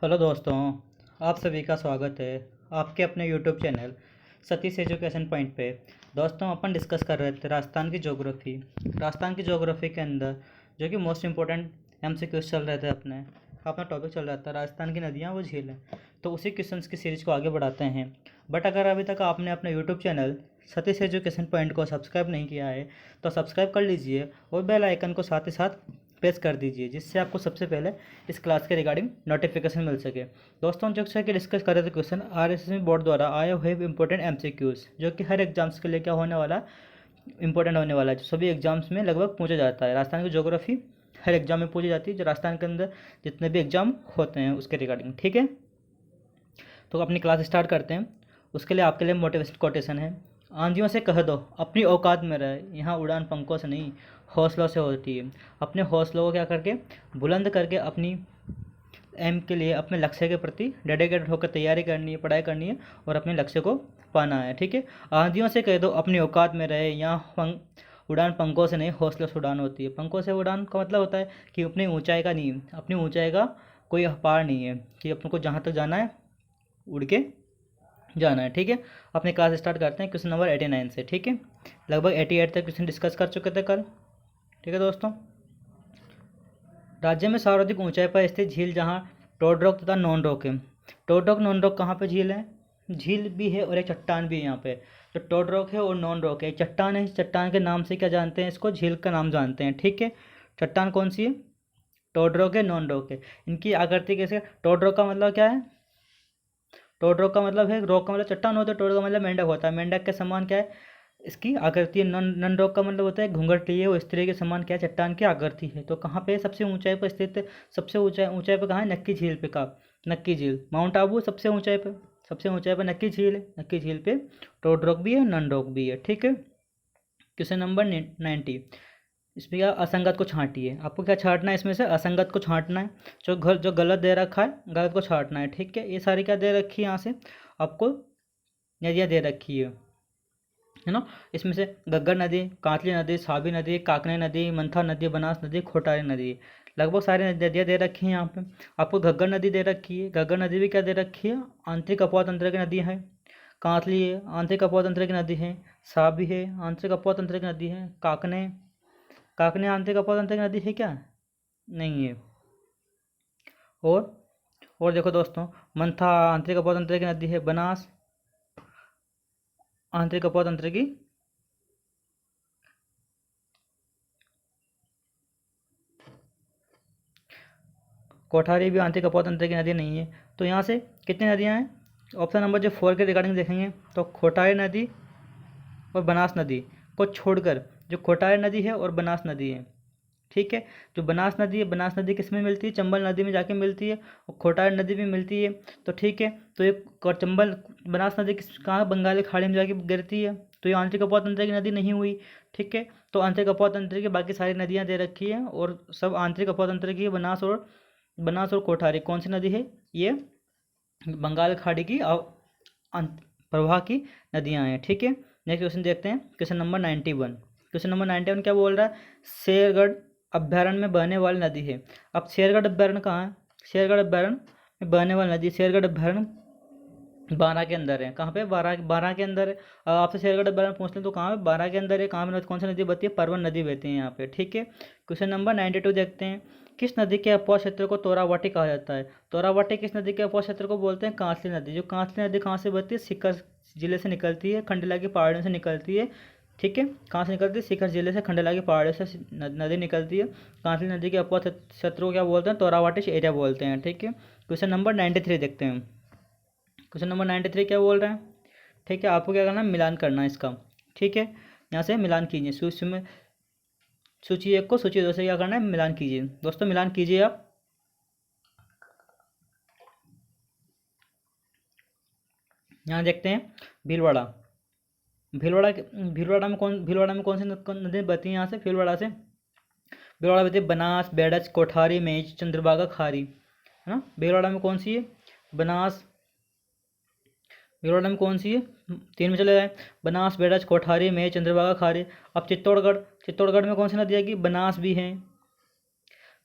Hello दोस्तों, आप सभी का स्वागत है आपके अपने YouTube channel Satish education point पे। दोस्तों, अपन डिस्कस कर रहे थे राजस्थान की ज्योग्राफी के अंदर जो कि मोस्ट इम्पोर्टेंट एमसीक्यूज चल रहे थे। अपना टॉपिक चल रहा था राजस्थान की नदियाँ व झीलें। तो उसी क्वेश्चंस की सीरीज को आगे बढ़ाते हैं। बट अगर अभी तक आपने अपने YouTube channel Satish education point को सब्सक्राइब नहीं किया है तो सब्सक्राइब कर लीजिए और बेल आइकन को साथ ही साथ प्रेस कर दीजिए, जिससे आपको सबसे पहले इस क्लास के रिगार्डिंग नोटिफिकेशन मिल सके। दोस्तों, जैसा कि डिस्कस कर रहे थे क्वेश्चन आरएसएस बोर्ड द्वारा आए हुए इंपॉर्टेंट एमसीक्यूज जो कि हर एग्जाम्स के लिए क्या होने वाला इंपॉर्टेंट होने वाला है, जो सभी एग्जाम्स में लगभग पूछा जाता है। राजस्थान की ज्योग्राफी हर एग्जाम में पूछी जाती है, जो राजस्थान के अंदर जितने भी एग्जाम होते हैं उसके रिगार्डिंग। ठीक है, तो अपनी क्लास स्टार्ट करते हैं। उसके लिए आपके लिए मोटिवेशन कोटेशन है। आंधियों से कह दो अपनी औकात में रहे, यहाँ उड़ान पंखों से नहीं हौसलों से होती है। अपने हौसलों को क्या करके बुलंद करके अपनी एम के लिए, अपने लक्ष्य के प्रति डेडिकेटेड होकर तैयारी करनी है, पढ़ाई करनी है और अपने लक्ष्य को पाना है। ठीक है, आंधियों से कह दो अपनी औकात में रहे, यहाँ उड़ान पंखों से नहीं हौसलों से उड़ान होती है। पंखों से उड़ान का मतलब होता है कि अपनी ऊंचाई का नहीं, अपनी ऊंचाई का कोई पार नहीं है, कि अपन को जहाँ तक जाना है उड़ के जाना है। ठीक है, अपनी क्लास स्टार्ट करते हैं क्वेश्चन नंबर 89 से। ठीक है, लगभग 88 तक क्वेश्चन डिस्कस कर चुके थे कल। ठीक है दोस्तों, राज्य में सर्वाधिक ऊंचाई पर स्थित झील जहाँ टोड रॉक तथा नॉन रॉक है। टोड रॉक नॉन रॉक कहाँ पे झील है? झील भी है और एक चट्टान भी है यहाँ पे। तो टोड रॉक है और नॉन रॉक है, चट्टान है। चट्टान के नाम से क्या जानते हैं इसको? झील का नाम जानते हैं। ठीक है, चट्टान कौन सी है? टोड रॉक है, नॉन रॉक है। इनकी आकृति कैसे? टोड रॉक का मतलब क्या है? टोड रॉक का मतलब है, रॉक का मतलब चट्टान होता है, टोड का मतलब मेंढक होता है। मेंढक के समान क्या है इसकी आकृति? नन रॉक का मतलब होता है घूंघट लिए वो स्त्री के समान क्या है चट्टान की आकृति है। तो कहाँ पे सबसे ऊंचाई पर स्थित है? सबसे ऊंचाई पर कहाँ है? नक्की झील पे। का नक्की झील माउंट आबू सबसे ऊंचाई पे, सबसे ऊंचाई पर नक्की झील है। नक्की झील पे टोड रॉक भी है, नन रॉक भी है। ठीक है, क्वेश्चन नंबर 90। इसमें क्या? असंगत को छांटिए। आपको क्या छांटना है इसमें से? असंगत को छांटना है। जो गलत दे रखा है गलत को छांटना है। ठीक है, ये सारी क्या दे रखी है यहाँ से आपको? नदियाँ दे रखी है ना। इसमें से गग्गर नदी, कांतली नदी, साबी नदी, काकने नदी, मंथा नदी, बनास नदी, खोटारी नदी, लगभग सारी नदियाँ दे रखी हैं यहाँ पे। आपको घग्गर नदी दे रखी है। घग्गर नदी भी क्या दे रखी है? आंतरिक अपोह तंत्र की नदी है। कांतली है, आंतरिक अपोह तंत्र की नदी है। साबी है, आंतरिक अपोह तंत्र की नदी है। काकने काकने आंतरिक अपोह तंत्र की नदी है क्या? नहीं है। और और देखो दोस्तों, मंथा आंतरिक अपोह तंत्र की नदी है। बनास आंतरिक अपोह तंत्र की, कोठारी भी आंतरिक अपोह तंत्र की नदी नहीं है। तो यहाँ से कितनी नदियाँ हैं? ऑप्शन नंबर जो 4 के रिगार्डिंग देखेंगे तो खोटारी नदी और बनास नदी को छोड़कर जो खोटारी नदी है और बनास नदी है। ठीक है, जो बनास नदी किस में मिलती है? चंबल नदी में जाके मिलती है और खोटारी नदी भी मिलती है। तो ठीक है, तो ये चंबल बनास नदी किस कहाँ? बंगाली खाड़ी में जाके गिरती है। तो ये आंतरिक अपोह तंत्र की नदी नहीं हुई। ठीक है, तो आंतरिक अपोह तंत्र की बाकी सारी नदियाँ दे रखी हैं और सब आंतरिक अपोह तंत्र की है। बनास और कोठारी कौन सी नदी है? ये बंगाल खाड़ी की प्रवाह की नदियाँ हैं। ठीक है, नेक्स्ट क्वेश्चन देखते हैं, क्वेश्चन नंबर 91। क्वेश्चन नंबर 91 क्या बोल रहा है? शेरगढ़ अभ्यारण्य में बहने वाली नदी है। अब शेरगढ़ अभ्यारण्य कहाँ है? शेरगढ़ अभ्यारण्य में बहने वाली नदी, शेरगढ़ अभ्यारण्य बारह के अंदर है। कहाँ पे? बारह के अंदर है। अब आपसे शेरगढ़ अभ्यारण्य पूछ लें तो कहाँ पे? बारह के अंदर है। कहाँ पे? कौन सी नदी बहती है? परवन नदी बहती है यहाँ पे। ठीक है, क्वेश्चन नंबर 92 देखते हैं। किस नदी के अपोह क्षेत्र को तोरावाटी कहा जाता है? तोरावाटी किस नदी के अपोह क्षेत्र को बोलते हैं? कांसली नदी। जो कांसली नदी कहाँ से बहती है? सीकर जिले से निकलती है, खंडला की पहाड़ियों से निकलती है। ठीक है, कहाँ से निकलती है? सीकर जिले से खंडला की पहाड़ियों से नदी निकलती है। कांसली नदी के अपोह क्षेत्र को क्या बोलते हैं? तोरावाटी एरिया बोलते हैं। ठीक है, क्वेश्चन नंबर 93 देखते हैं। क्वेश्चन नंबर 93 क्या बोल रहे हैं? ठीक है, आपको क्या करना है? मिलान करना है इसका। ठीक है, यहाँ से मिलान कीजिए। सूची 1 को सूची 2 से क्या करना है? मिलान कीजिए। दोस्तों मिलान कीजिए आप। यहाँ देखते हैं भीलवाड़ा। भीलवाड़ा में कौन सी नदी बहती है? यहाँ से भीलवाड़ा से भीलवाड़ा बहती है बनास, बेडच, कोठारी, मेज, चंद्रभागा, खारी, है ना। भीलवाड़ा में कौन सी है? बनास। भीलवाड़ा में कौन सी है? 3 में चले जाए। बनास, बेडच, कोठारी, मेज, चंद्रभागा, खारी। अब चित्तौड़गढ़ में कौन सी नदी आएगी? बनास भी है,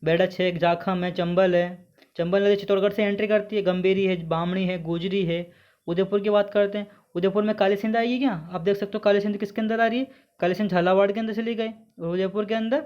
बेडच है, जाखम है, चंबल है, चंबल नदी चित्तौड़गढ़ से एंट्री करती है, गंभीरी है, बामणी है, गुजरी है। उदयपुर की बात करते हैं, उदयपुर में काली सिंध आएगी क्या? आप देख सकते हो काली सिंध किसके अंदर आ रही है, काली सिंध झालावाड़ के अंदर चली गई। और उदयपुर के अंदर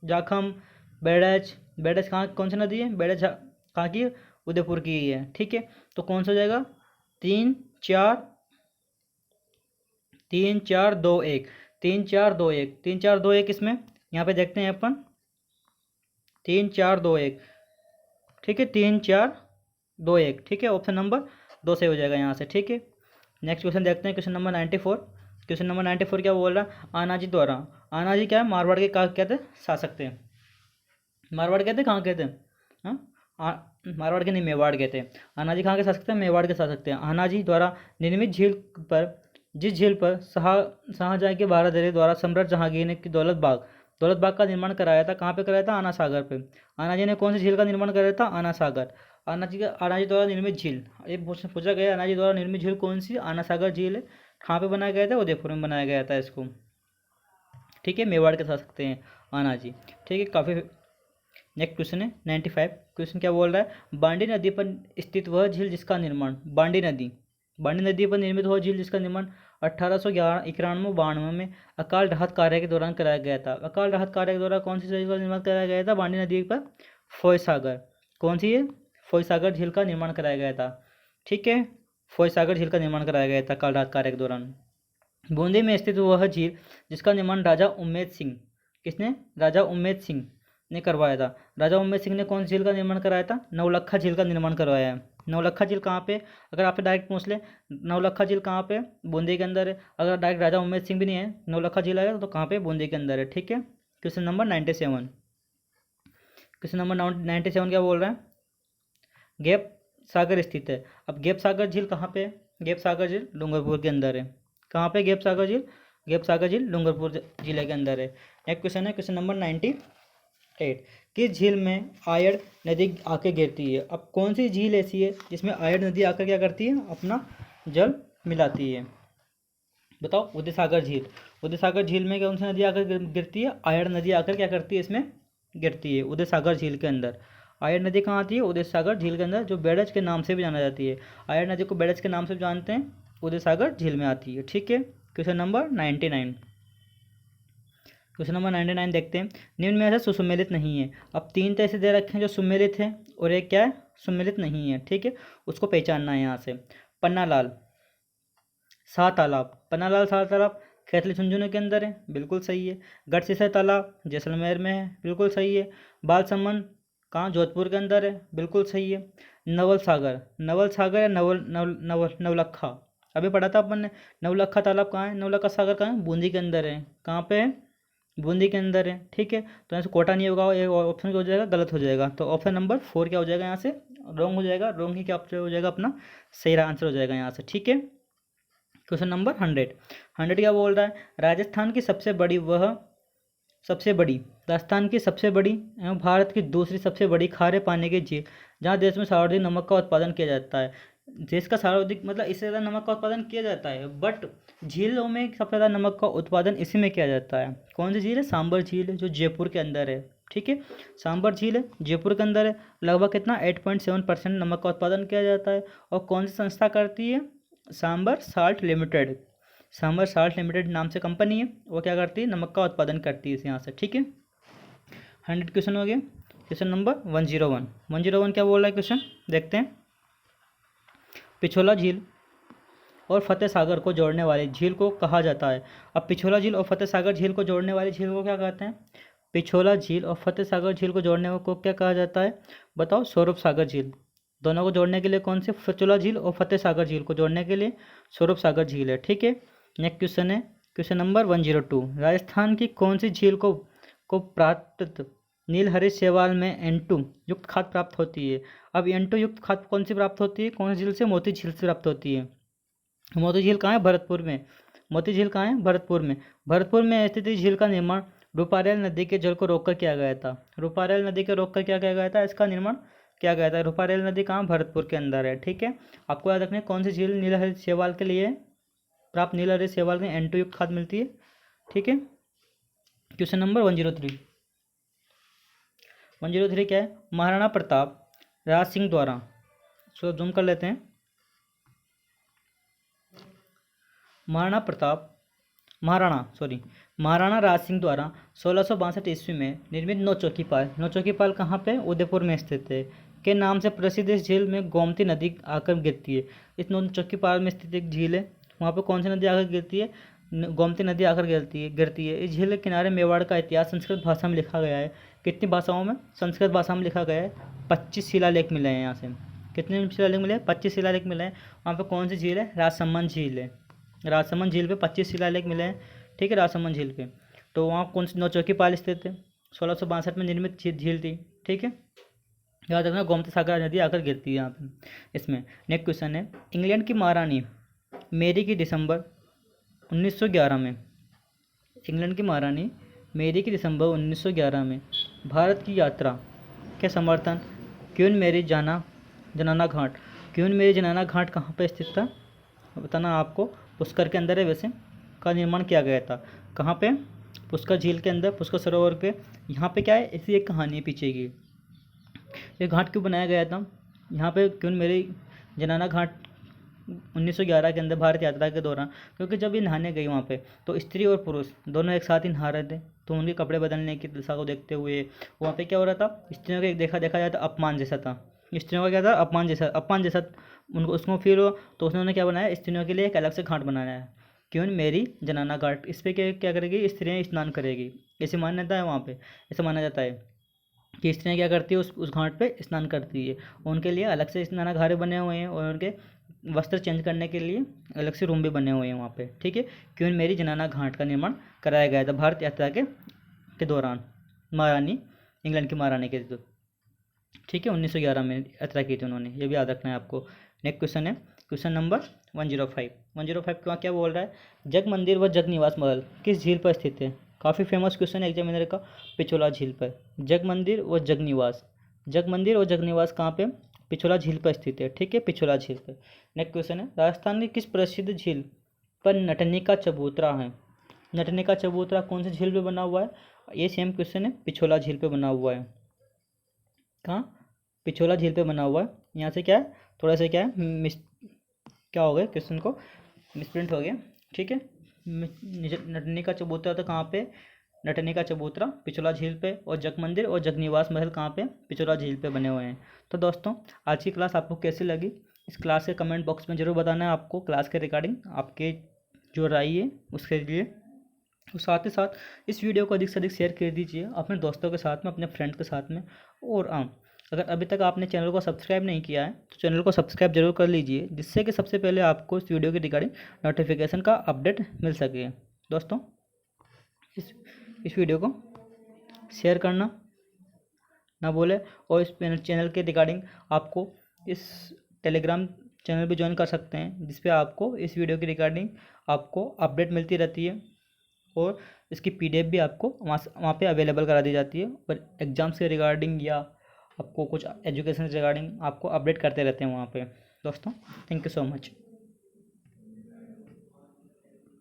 जाखम, बेड़च, बेड़च कहाँ कौन सी नदी है, बेड़च कहाँ की है? उदयपुर की ही है। ठीक है, तो कौन सा हो जाएगा? 3 4 2 1, 3 4 2 1, 3 4 2 1 इसमें यहाँ पे देखते हैं अपन 3 4 2 1। ठीक है, 3 4 2 1। ठीक है, ऑप्शन नंबर 2 से हो जाएगा यहाँ से। ठीक है, नेक्स्ट क्वेश्चन देखते हैं, क्वेश्चन नंबर 94। क्वेश्चन नंबर 94 क्या बोल रहा है? आनाजी द्वारा, आनाजी क्या है? मारवाड़ के क्या कहते हैं? शासक थे। मारवाड़ कहते हैं, कहाँ कहते हैं? हाँ, मारवाड़ के नहीं, मेवाड़ कहते हैं। आनाजी कहाँ के शासक थे? मेवाड़ के शासक थे। आनाजी द्वारा निर्मित झील पर, जिस झील पर शाहजहाँ के बारादरी द्वारा सम्राट जहांगीर ने दौलत बाग का निर्माण कराया था। कहाँ पे कराया था? आना सागर पे। आनाजी ने कौन सी झील का निर्माण कराया था? आना सागर। आनाजी द्वारा निर्मित झील, ये पूछा गया आनाजी द्वारा निर्मित झील कौन सी? आना सागर झील है। कहाँ पे बनाया गया था? उदयपुर में बनाया गया था इसको। ठीक है, मेवाड़ के शासक थे आनाजी। ठीक है, काफ़ी। नेक्स्ट क्वेश्चन है 95। क्वेश्चन क्या बोल रहा है? बांडी नदी पर स्थित वह झील जिसका निर्माण, बांडी नदी पर निर्मित वह झील जिसका निर्माण 1891-92 में अकाल राहत कार्य के दौरान कराया गया था। अकाल राहत कार्य के दौरान कौन सी झील का निर्माण कराया गया था? बांडी नदी पर फोय सागर। कौन सी है? फोय सागर झील का निर्माण कराया गया था। ठीक है, फोय सागर झील का निर्माण कराया गया था अकाल राहत कार्य के दौरान। बूंदी में स्थित वह झील जिसका निर्माण राजा उम्मेद सिंह, किसने? राजा उम्मेद सिंह ने करवाया था। राजा उम्मेद सिंह ने कौन सी झील का निर्माण कराया था? नवलखा झील का निर्माण करवाया है। नवलखा झील कहाँ पे? अगर आपसे डायरेक्ट पूछ ले नवलखा झील कहाँ पे? बूंदी के अंदर है। अगर डायरेक्ट राजा उम्मेद सिंह भी नहीं है, नवलखा झील आएगा तो कहाँ पे? बूंदी के अंदर है। ठीक है, क्वेश्चन नंबर 97। क्वेश्चन नंबर 97 क्या बोल रहा है? गैप सागर स्थित है। अब गैप सागर झील कहाँ पे है? गैप सागर झील डूंगरपुर के अंदर है। कहाँ पे गैप सागर झील? गैप सागर झील डूंगरपुर जिले के अंदर है। एक क्वेश्चन है, क्वेश्चन नंबर 98। किस झील में आयड़ नदी आके गिरती है? अब कौन सी झील ऐसी है जिसमें आयड़ नदी आकर क्या करती है? अपना जल मिलाती है। बताओ। उदयसागर झील। उदयसागर झील में कौन सी नदी आकर गिरती है? आयड़ नदी आकर क्या करती है? इसमें गिरती है उदयसागर झील के अंदर। आयड़ नदी कहाँ आती है? उदयसागर झील के अंदर, जो बेड़च के नाम से भी जाना जाती है। आयड़ नदी को बेड़च के नाम से जानते हैं, उदयसागर झील में आती है। ठीक है, क्वेश्चन नंबर 99। क्वेश्चन नंबर 99 देखते हैं। निम्न में ऐसा सुसम्मिलित नहीं है। अब 3 तो ऐसे दे रखे हैं जो सुम्मिलित है और एक क्या है? सुम्मिलित नहीं है। ठीक है, उसको पहचानना है यहाँ से। पन्नालाल सात तालाब, पन्नालाल सात तालाब खैतली झुंझुनू के अंदर है, बिल्कुल सही है। गढ़सीसर तालाब जैसलमेर में है, बिल्कुल सही है। बालसमंद कहाँ? जोधपुर के अंदर है, बिल्कुल सही है। नवल सागर या नवलखा, अभी पढ़ा था अपन ने। नवलखा तालाब कहाँ है? नवलखा सागर कहाँ है? बूंदी के अंदर है। कहाँ पे है? बूंदी के अंदर है। ठीक है, तो यहाँ से कोटा नहीं होगा, ये ऑप्शन क्या हो जाएगा? गलत हो जाएगा। तो ऑप्शन नंबर 4 क्या हो जाएगा? यहाँ से रॉन्ग हो जाएगा। रॉन्ग ही क्या ऑप्शन हो जाएगा? अपना सही आंसर हो जाएगा यहाँ से। ठीक है, क्वेश्चन नंबर 100 क्या बोल रहा है? राजस्थान की सबसे बड़ी राजस्थान की सबसे बड़ी एवं भारत की दूसरी सबसे बड़ी खारे पानी की झील, जहाँ देश में सर्वाधिक नमक का उत्पादन किया जाता है। देश का सर्वाधिक मतलब इससे ज़्यादा नमक का उत्पादन किया जाता है, बट झीलों में सबसे ज़्यादा नमक का उत्पादन इसी में किया जाता है। कौन सी झील है? सांबर झील है, जो जयपुर के अंदर है। ठीक है, सांबर झील है, जयपुर के अंदर है। लगभग कितना? 8.7% नमक का उत्पादन किया जाता है। और कौन सी संस्था करती है? Sambhar salt limited. Sambhar salt limited नाम से कंपनी है, वो क्या करती है? नमक का उत्पादन करती है इस यहाँ से। ठीक है, 100 क्वेश्चन हो गया। क्वेश्चन नंबर 101 क्या बोल रहा है क्वेश्चन? देखते हैं। पिछोला झील और फतेह सागर को जोड़ने वाली झील को कहा जाता है। अब पिछोला झील और फतेह सागर झील को जोड़ने वाली झील को क्या कहते हैं? पिछोला झील और फतेह सागर झील को जोड़ने को क्या कहा जाता है? बताओ। स्वरूप सागर झील। दोनों को जोड़ने के लिए कौन से? पिछोला झील और फतेह सागर झील को जोड़ने के लिए स्वरूप सागर झील है। ठीक है, नेक्स्ट क्वेश्चन है, क्वेश्चन नंबर 102। राजस्थान की कौन सी झील को प्राप्त नीलहरित शैवाल में N2 युक्त खाद प्राप्त होती है? अब N2 युक्त खाद कौन सी प्राप्त होती है? कौन सी झील से? मोती झील से प्राप्त होती है। मोती झील कहाँ है? भरतपुर में। मोती झील कहाँ है? भरतपुर में। भरतपुर में स्थित इस झील का निर्माण रूपारेल नदी के जल को रोककर किया गया था। रूपारेल नदी के रोककर क्या किया गया था? इसका निर्माण किया गया था। रूपारेल नदी कहाँ? भरतपुर के अंदर है। ठीक है, आपको याद रखना है कौन सी झील नीलहरित शैवाल के लिए प्राप्त नीलहरित शैवाल में N2 युक्त खाद मिलती है। ठीक है, क्वेश्चन नंबर 103 क्या है? महाराणा प्रताप राज सिंह द्वारा, सो जूम कर लेते हैं, महाराणा राज सिंह द्वारा 1662 ईस्वी में निर्मित नौचौकीपाल कहाँ पे, उदयपुर में स्थित है, के नाम से प्रसिद्ध इस झील में गोमती नदी आकर गिरती है। इस नौचौकीपाल में स्थित एक झील है, वहाँ पे कौन सी नदी आकर गिरती है, गोमती नदी आकर गिरती है। इस झील के किनारे मेवाड़ का इतिहास संस्कृत भाषा में लिखा गया है। कितनी भाषाओं में, संस्कृत भाषा में लिखा गया है। 25 शिलालेख मिले हैं यहाँ से। कितने शिलालेख मिले हैं, 25 शिलालेख मिले हैं। वहाँ पे कौन सी झील है, राजसमंद झील है। राजसमंद झील पे 25 शिलालेख मिले हैं, ठीक है, राजसमंद झील पे। तो वहाँ कौन सी नौचौकीपाल स्थित है, 1662 में निर्मित झील थी, ठीक है। याद रखना, गोमती सागर नदी आकर गिरती है यहाँ पे। इसमें नेक्स्ट क्वेश्चन है, इंग्लैंड की महारानी मेरी की दिसंबर 1911 में, इंग्लैंड की महारानी मेरी की दिसंबर 1911 में भारत की यात्रा के समर्थन क्वीन मेरी जनाना घाट, क्वीन मेरी जनाना घाट कहाँ पर स्थित था बताना आपको, पुष्कर के अंदर है वैसे, का निर्माण किया गया था। कहाँ पे, पुष्कर झील के अंदर, पुष्कर सरोवर पे। यहाँ पे क्या है, ऐसी एक कहानी है पीछे की। ये घाट क्यों बनाया गया था यहाँ पे, क्यों मेरी जनाना घाट 1911 के अंदर भारत यात्रा के दौरान, क्योंकि जब ये नहाने गई वहाँ पे तो स्त्री और पुरुष दोनों एक साथ ही नहा रहे थे, तो उनके कपड़े बदलने की दिशा को देखते हुए वहाँ पे क्या हो रहा था, स्त्रियों का एक देखा जाए तो अपमान जैसा था। स्त्रियों का क्या था, अपमान जैसा उनको, उसको फील हो, तो उसने क्या बनाया, स्त्रियों के लिए एक अलग से घाट बनाया है, क्यों मेरी जनाना घाट। इस पर क्या करेगी, स्त्रियाँ स्नान करेगी, ऐसी मान्यता है वहाँ पे। ऐसा माना जाता है कि स्त्रियाँ क्या करती है, उस घाट पे स्नान करती है। उनके लिए अलग से स्नान घाट बने हुए हैं, और उनके वस्त्र चेंज करने के लिए अलग से रूम भी बने हुए हैं वहाँ पे, ठीक है। क्यों मेरी जनाना घाट का निर्माण कराया गया था भारत यात्रा के दौरान, महारानी, इंग्लैंड की महारानी के, ठीक है, 1911 में यात्रा की थी उन्होंने, ये भी याद रखना है आपको। नेक्स्ट क्वेश्चन है, क्वेश्चन नंबर 105 क्या बोल रहा है, जग मंदिर व जग निवास महल किस झील पर स्थित है। काफ़ी फेमस क्वेश्चन है एग्जामिनर का, पिछोला झील पर। जग मंदिर व जग निवास कहाँ पे, पिछोला झील पर स्थित है, ठीक है, पिछोला झील पर। नेक्स्ट क्वेश्चन है, राजस्थान की किस प्रसिद्ध झील पर नटनी का चबूतरा है। नटनी का चबूतरा कौन सी झील पे बना हुआ है, ये सेम क्वेश्चन है, पिछोला झील पे बना हुआ है। कहाँ, पिछोला झील पे बना हुआ है। यहाँ से क्या है, थोड़ा सा क्या है, क्या हो गया, क्वेश्चन को मिसप्रिंट हो गया, ठीक है। नटनी का चबूतरा तो कहाँ पे, नटनी का चबूतरा पिछोला झील पे, और जग मंदिर और जग निवास महल कहाँ पे, पिछोला झील पे बने हुए हैं। तो दोस्तों, आज की क्लास आपको कैसी लगी, इस क्लास के कमेंट बॉक्स में ज़रूर बताना है आपको, क्लास के रिगार्डिंग आपके जो राय है उसके लिए। और साथ ही साथ इस वीडियो को अधिक से अधिक शेयर कर दीजिए अपने दोस्तों के साथ में, अपने फ्रेंड के साथ में। और अगर अभी तक आपने चैनल को सब्सक्राइब नहीं किया है तो चैनल को सब्सक्राइब जरूर कर लीजिए, जिससे कि सबसे पहले आपको इस वीडियो के रिगार्डिंग नोटिफिकेशन का अपडेट मिल सके। दोस्तों, इस वीडियो को शेयर करना ना भूलें, और इस चैनल के रिगार्डिंग आपको इस टेलीग्राम चैनल भी ज्वाइन कर सकते हैं, जिस पे आपको इस वीडियो की रिगार्डिंग आपको अपडेट मिलती रहती है, और इसकी PDF भी आपको वहाँ पे अवेलेबल करा दी जाती है। पर एग्ज़ाम्स के रिगार्डिंग या आपको कुछ एजुकेशन रिगार्डिंग आपको अपडेट करते रहते हैं वहाँ पे। दोस्तों, थैंक यू सो मच।